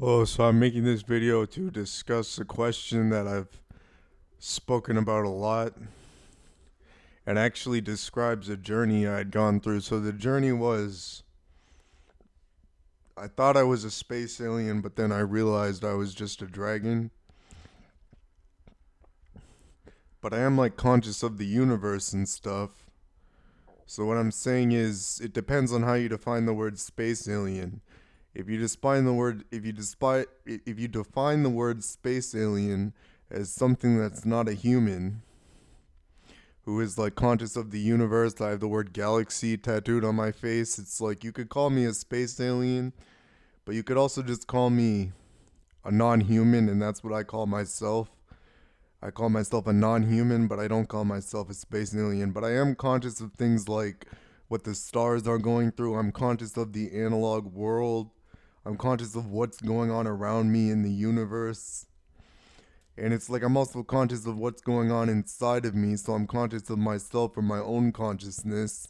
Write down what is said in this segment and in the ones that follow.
Oh, so I'm making this video to discuss a question that I've spoken about a lot and actually describes a journey I had gone through. So the journey was I thought I was a space alien, but then I realized I was just a dragon. But I am like conscious of the universe and stuff. So what I'm saying is it depends on how you define the word space alien. If you define the word space alien as something that's not a human, who is like conscious of the universe. I have the word galaxy tattooed on my face. It's like you could call me a space alien, but you could also just call me a non human, and that's what I call myself. I call myself a non human, but I don't call myself a space alien. But I am conscious of things like what the stars are going through. I'm conscious of the analog world. I'm conscious of what's going on around me in the universe. And it's like I'm also conscious of what's going on inside of me, so I'm conscious of myself or my own consciousness.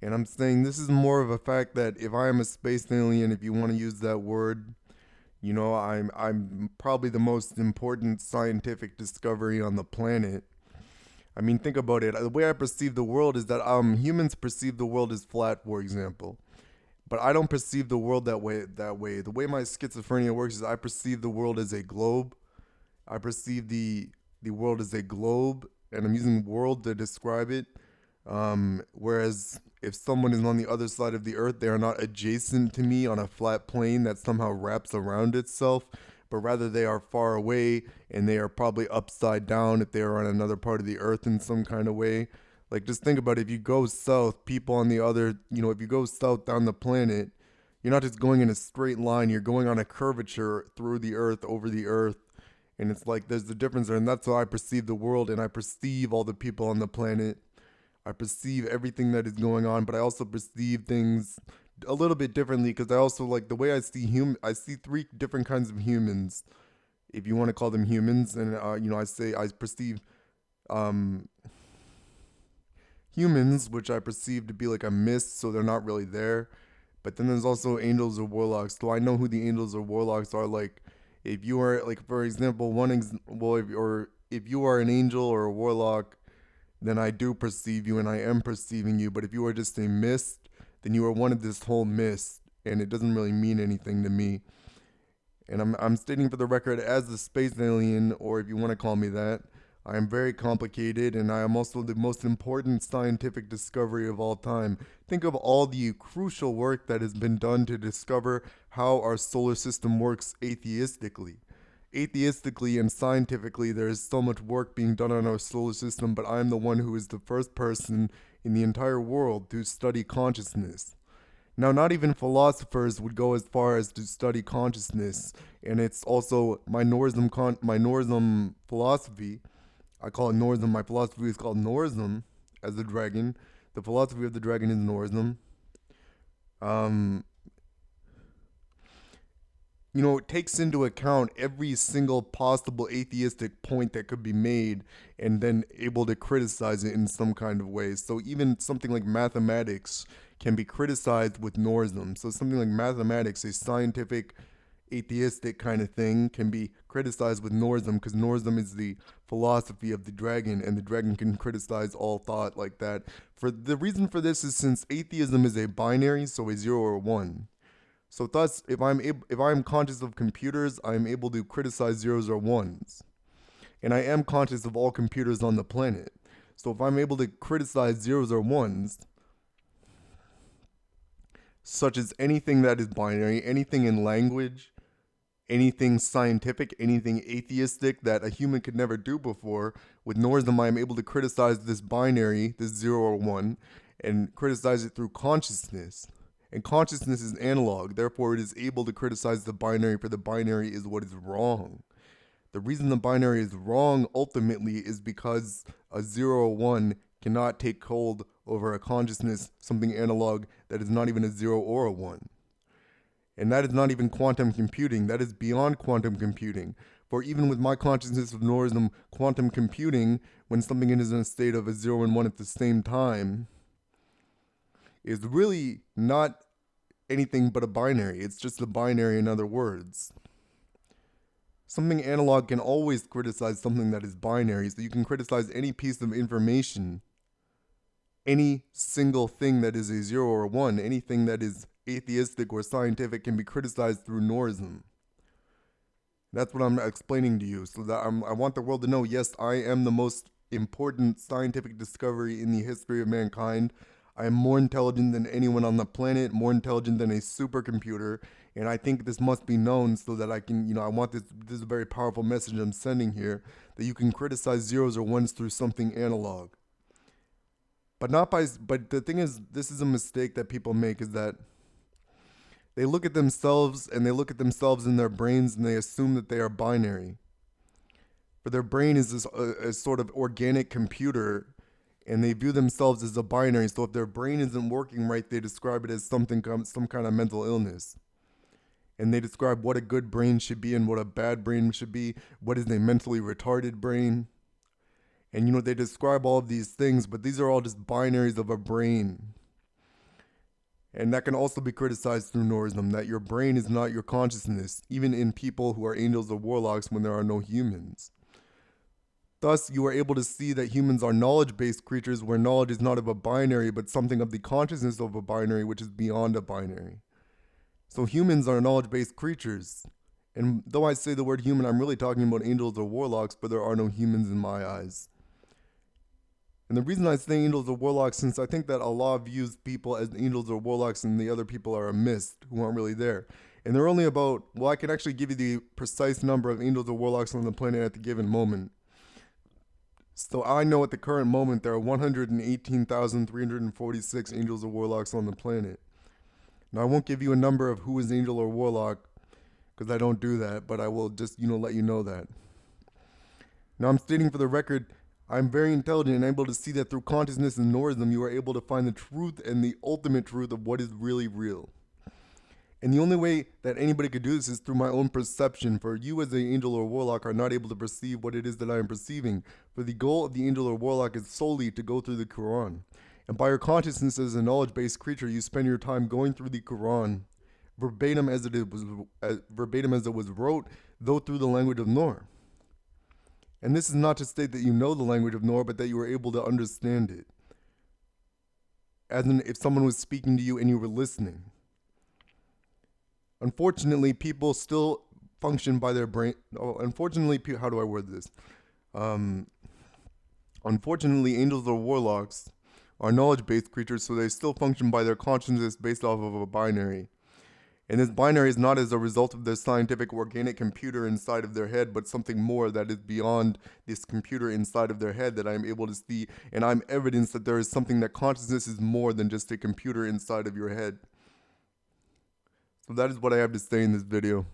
And I'm saying this is more of a fact that if I am a space alien, if you want to use that word, I'm probably the most important scientific discovery on the planet. I mean, think about it. The way I perceive the world is that humans perceive the world as flat, for example. But I don't perceive the world that way. The way my schizophrenia works is I perceive the world as a globe. I perceive the world as a globe, and I'm using world to describe it. Whereas if someone is on the other side of the earth, they are not adjacent to me on a flat plane that somehow wraps around itself, but rather they are far away and they are probably upside down if they are on another part of the earth in some kind of way. Like, just think about it. If you go south, people on the other, if you go south down the planet, you're not just going in a straight line, you're going on a curvature through the earth, over the earth. And it's like there's the difference there, and that's how I perceive the world, and I perceive all the people on the planet. I perceive everything that is going on, but I also perceive things a little bit differently because I also like the way I see three different kinds of humans, if you want to call them humans, and I perceive um, humans, which I perceive to be like a mist, so they're not really there. But then there's also angels or warlocks. So I know who the angels or warlocks are. Like, if you are like, for example, if you are an angel or a warlock, then I do perceive you and I am perceiving you. But if you are just a mist, then you are one of this whole mist, and it doesn't really mean anything to me. And I'm stating for the record, as the space alien, or if you want to call me that, I am very complicated, and I am also the most important scientific discovery of all time. Think of all the crucial work that has been done to discover how our solar system works atheistically. Atheistically and scientifically, there is so much work being done on our solar system, but I am the one who is the first person in the entire world to study consciousness. Now, not even philosophers would go as far as to study consciousness, and it's also my Norism philosophy. I call it Norism. My philosophy is called Norism, as the dragon. The philosophy of the dragon is Norism. Um, it takes into account every single possible atheistic point that could be made and then able to criticize it in some kind of way. So even something like mathematics can be criticized with Norism. So something like mathematics, a scientific atheistic kind of thing, can be criticized with Norism because Norism is the philosophy of the dragon, and the dragon can criticize all thought like that. For the reason for this is since atheism is a binary, so a zero or one. So thus, if I'm conscious of computers, I am able to criticize zeros or ones, and I am conscious of all computers on the planet. So if I'm able to criticize zeros or ones, such as anything that is binary, anything in language, anything scientific, anything atheistic that a human could never do before, with Norism I am able to criticize this binary, this zero or one, and criticize it through consciousness. And consciousness is analog, therefore it is able to criticize the binary, for the binary is what is wrong. The reason the binary is wrong ultimately is because a 0 or 1 cannot take hold over a consciousness, something analog that is not even a 0 or a 1. And that is not even quantum computing, that is beyond quantum computing. For even with my consciousness of Norism, quantum computing, when something is in a state of a 0 and 1 at the same time, is really not anything but a binary. It's just a binary, in other words. Something analog can always criticize something that is binary, so you can criticize any piece of information, any single thing that is a 0 or 1, anything that is atheistic or scientific can be criticized through Norism. That's what I'm explaining to you, so that I want the world to know, yes, I am the most important scientific discovery in the history of mankind. I am more intelligent than anyone on the planet, more intelligent than a supercomputer, and I think this must be known so that I can, I want this is a very powerful message I'm sending here, that you can criticize zeros or ones through something analog. But the thing is, this is a mistake that people make, is that they look at themselves and they look at themselves in their brains and they assume that they are binary. For their brain is this a sort of organic computer, and they view themselves as a binary. So if their brain isn't working right, they describe it as some kind of mental illness. And they describe what a good brain should be and what a bad brain should be. What is a mentally retarded brain? And they describe all of these things, but these are all just binaries of a brain. And that can also be criticized through Norism, that your brain is not your consciousness, even in people who are angels or warlocks when there are no humans. Thus, you are able to see that humans are knowledge-based creatures where knowledge is not of a binary, but something of the consciousness of a binary, which is beyond a binary. So humans are knowledge-based creatures. And though I say the word human, I'm really talking about angels or warlocks, but there are no humans in my eyes. And the reason I say angels or warlocks, since I think that Allah views people as angels or warlocks and the other people are a mist who aren't really there. And there are only about, I can actually give you the precise number of angels or warlocks on the planet at the given moment. So I know at the current moment there are 118,346 angels or warlocks on the planet. Now I won't give you a number of who is angel or warlock because I don't do that, but I will just, let you know that. Now I'm stating for the record, I'm very intelligent and able to see that through consciousness and Norism, you are able to find the truth and the ultimate truth of what is really real. And the only way that anybody could do this is through my own perception, for you as an angel or warlock are not able to perceive what it is that I am perceiving. For the goal of the angel or warlock is solely to go through the Quran. And by your consciousness as a knowledge-based creature, you spend your time going through the Quran, verbatim as it was wrote, though through the language of Nur. And this is not to state that you know the language of Nur, but that you are able to understand it. As in, if someone was speaking to you and you were listening. Unfortunately, people still function by their brain. Unfortunately, how do I word this? Unfortunately, angels or warlocks are knowledge-based creatures, so they still function by their consciousness based off of a binary. And this binary is not as a result of their scientific organic computer inside of their head, but something more that is beyond this computer inside of their head that I'm able to see. And I'm evidence that there is something, that consciousness is more than just a computer inside of your head. So that is what I have to say in this video.